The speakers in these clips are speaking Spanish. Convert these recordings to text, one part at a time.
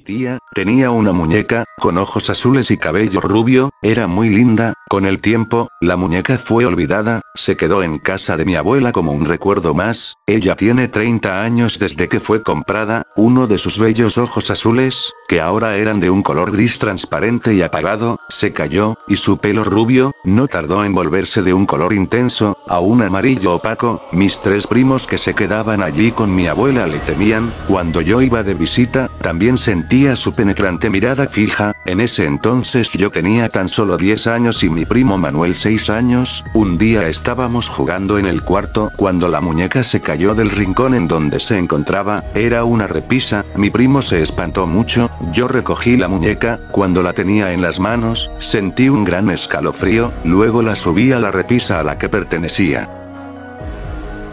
tía, tenía una muñeca, con ojos azules y cabello rubio, era muy linda. Con el tiempo, la muñeca fue olvidada, se quedó en casa de mi abuela como un recuerdo más. Ella tiene 30 años desde que fue comprada. Uno de sus bellos ojos azules, que ahora eran de un color gris transparente y apagado, se cayó, y su pelo rubio, no tardó en volverse de un color intenso, a un amarillo opaco. Mis 3 primos que se quedaban allí con mi abuela le temían. Cuando yo iba de visita, también sentía su penetrante mirada fija. En ese entonces yo tenía tan solo 10 años y mi primo Manuel 6 años. Un día estábamos jugando en el cuarto cuando la muñeca se cayó del rincón en donde se encontraba. Era una repisa. Mi primo se espantó mucho. Yo recogí la muñeca. Cuando la tenía en las manos, sentí un gran escalofrío. Luego la subí a la repisa a la que pertenecía.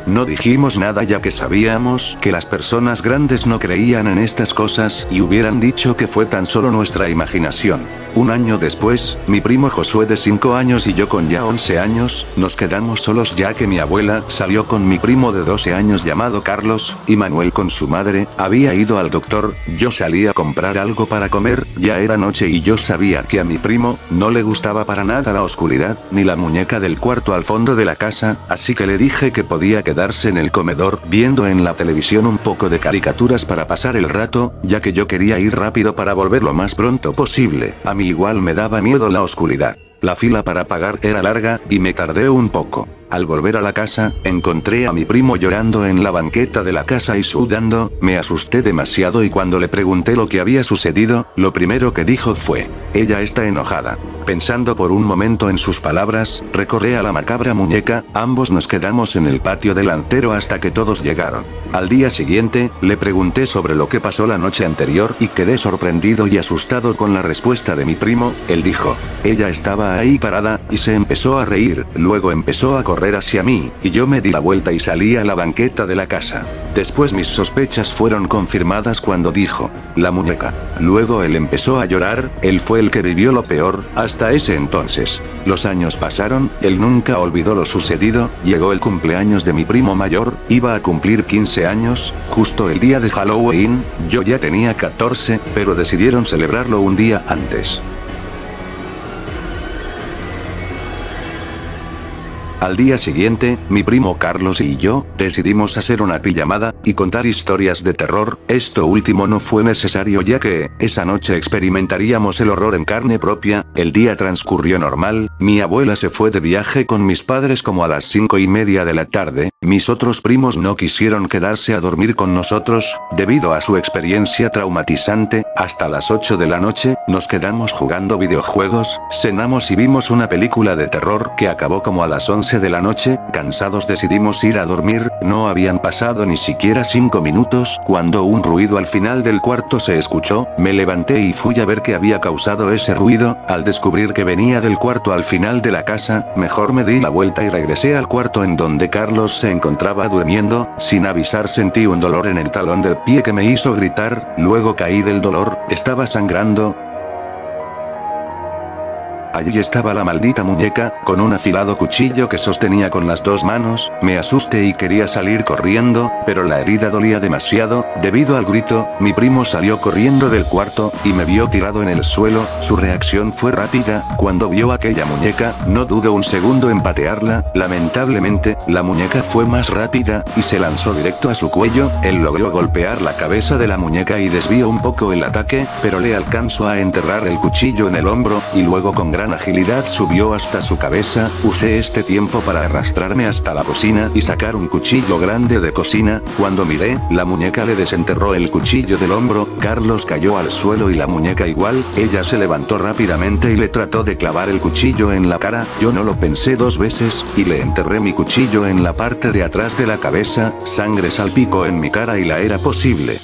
No dijimos nada ya que sabíamos que las personas grandes no creían en estas cosas y hubieran dicho que fue tan solo nuestra imaginación. Un año después, mi primo Josué de 5 años y yo con ya 11 años, nos quedamos solos ya que mi abuela salió con mi primo de 12 años llamado Carlos, y Manuel con su madre, había ido al doctor. Yo salí a comprar algo para comer, ya era noche y yo sabía que a mi primo no le gustaba para nada la oscuridad, ni la muñeca del cuarto al fondo de la casa, así que le dije que podía quedarse en el comedor viendo en la televisión un poco de caricaturas para pasar el rato, ya que yo quería ir rápido para volver lo más pronto posible. A mí igual me daba miedo la oscuridad. La fila para pagar era larga, y me tardé un poco. Al volver a la casa, encontré a mi primo llorando en la banqueta de la casa y sudando. Me asusté demasiado y cuando le pregunté lo que había sucedido, lo primero que dijo fue: ella está enojada. Pensando por un momento en sus palabras, recorrí a la macabra muñeca. Ambos nos quedamos en el patio delantero hasta que todos llegaron. Al día siguiente, le pregunté sobre lo que pasó la noche anterior y quedé sorprendido y asustado con la respuesta de mi primo. Él dijo: ella estaba ahí parada, y se empezó a reír, luego empezó a correr hacia mí, y yo me di la vuelta y salí a la banqueta de la casa. Después mis sospechas fueron confirmadas cuando dijo: la muñeca. Luego él empezó a llorar. Él fue el que vivió lo peor, hasta ese entonces. Los años pasaron, él nunca olvidó lo sucedido. Llegó el cumpleaños de mi primo mayor, iba a cumplir 15 años, justo el día de Halloween. Yo ya tenía 14, pero decidieron celebrarlo un día antes. Al día siguiente, mi primo Carlos y yo, decidimos hacer una pijamada, y contar historias de terror. Esto último no fue necesario ya que, esa noche experimentaríamos el horror en carne propia. El día transcurrió normal, mi abuela se fue de viaje con mis padres como a las 5:30 de la tarde, mis otros primos no quisieron quedarse a dormir con nosotros, debido a su experiencia traumatizante. Hasta las 8 de la noche, nos quedamos jugando videojuegos, cenamos y vimos una película de terror que acabó como a las 11 de la noche. Cansados decidimos ir a dormir. No habían pasado ni siquiera 5 minutos cuando un ruido al final del cuarto se escuchó. Me levanté y fui a ver qué había causado ese ruido. Al descubrir que venía del cuarto al final de la casa, mejor me di la vuelta y regresé al cuarto en donde Carlos se encontraba durmiendo. Sin avisar sentí un dolor en el talón del pie que me hizo gritar, luego caí del dolor, estaba sangrando. Allí estaba la maldita muñeca, con un afilado cuchillo que sostenía con las 2 manos. Me asusté y quería salir corriendo, pero la herida dolía demasiado. Debido al grito, mi primo salió corriendo del cuarto, y me vio tirado en el suelo. Su reacción fue rápida. Cuando vio aquella muñeca, no dudó un segundo en patearla. Lamentablemente, la muñeca fue más rápida, y se lanzó directo a su cuello. Él logró golpear la cabeza de la muñeca y desvió un poco el ataque, pero le alcanzó a enterrar el cuchillo en el hombro, y luego con gran agilidad subió hasta su cabeza. Usé este tiempo para arrastrarme hasta la cocina y sacar un cuchillo grande de cocina. Cuando miré, la muñeca le desenterró el cuchillo del hombro. Carlos cayó al suelo y la muñeca igual. Ella se levantó rápidamente y le trató de clavar el cuchillo en la cara. Yo no lo pensé 2 veces, y le enterré mi cuchillo en la parte de atrás de la cabeza. Sangre salpicó en mi cara y la era posible.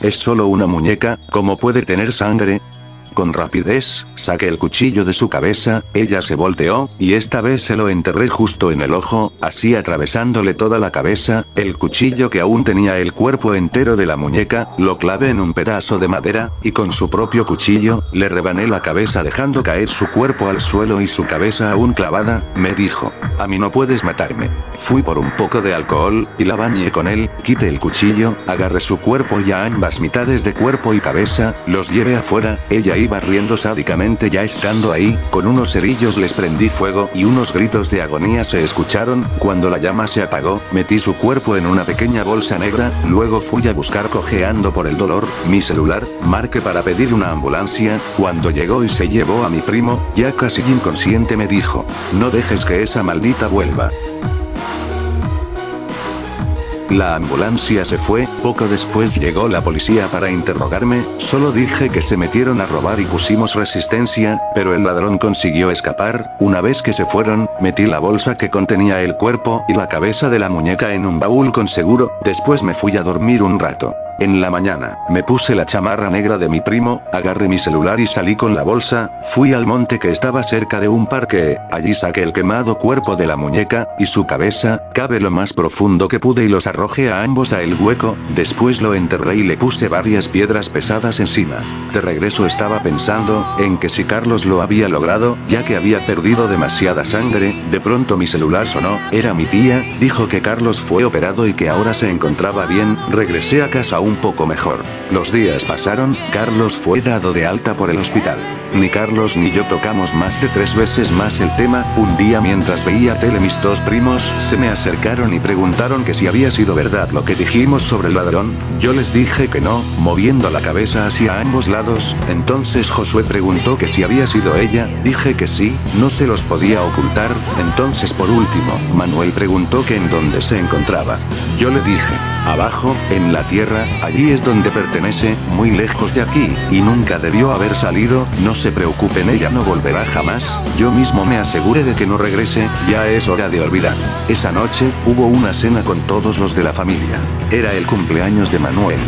Es solo una muñeca, ¿cómo puede tener sangre? Con rapidez, saqué el cuchillo de su cabeza, ella se volteó, y esta vez se lo enterré justo en el ojo, así atravesándole toda la cabeza, el cuchillo que aún tenía el cuerpo entero de la muñeca, lo clavé en un pedazo de madera, y con su propio cuchillo, le rebané la cabeza dejando caer su cuerpo al suelo y su cabeza aún clavada, me dijo. A mí no puedes matarme. Fui por un poco de alcohol, y la bañé con él, quité el cuchillo, agarré su cuerpo y a ambas mitades de cuerpo y cabeza, los llevé afuera, ella iba riendo sádicamente ya estando ahí, con unos cerillos les prendí fuego y unos gritos de agonía se escucharon, cuando la llama se apagó, metí su cuerpo en una pequeña bolsa negra, luego fui a buscar cojeando por el dolor, mi celular, marqué para pedir una ambulancia, cuando llegó y se llevó a mi primo, ya casi inconsciente me dijo, no dejes que esa maldita vuelva. La ambulancia se fue, poco después llegó la policía para interrogarme, solo dije que se metieron a robar y pusimos resistencia, pero el ladrón consiguió escapar, una vez que se fueron, metí la bolsa que contenía el cuerpo y la cabeza de la muñeca en un baúl con seguro, después me fui a dormir un rato. En la mañana, me puse la chamarra negra de mi primo, agarré mi celular y salí con la bolsa, fui al monte que estaba cerca de un parque, allí saqué el quemado cuerpo de la muñeca, y su cabeza, cabe lo más profundo que pude y los arrojé a ambos a el hueco, después lo enterré y le puse varias piedras pesadas encima. De regreso estaba pensando, en que si Carlos lo había logrado, ya que había perdido demasiada sangre, de pronto mi celular sonó, era mi tía, dijo que Carlos fue operado y que ahora se encontraba bien, regresé a casa un poco mejor. Los días pasaron, Carlos fue dado de alta por el hospital. Ni Carlos ni yo tocamos más de 3 veces más el tema, un día mientras veía tele mis dos primos, se me acercaron y preguntaron que si había sido verdad lo que dijimos sobre el ladrón, yo les dije que no, moviendo la cabeza hacia ambos lados, entonces Josué preguntó que si había sido ella, dije que sí, no se los podía ocultar, entonces por último, Manuel preguntó que en dónde se encontraba. Yo le dije, abajo, en la tierra, allí es donde pertenece, muy lejos de aquí, y nunca debió haber salido, no se preocupen, ella no volverá jamás, yo mismo me aseguré de que no regrese, ya es hora de olvidar. Esa noche, hubo una cena con todos los de la familia. Era el cumpleaños de Manuel.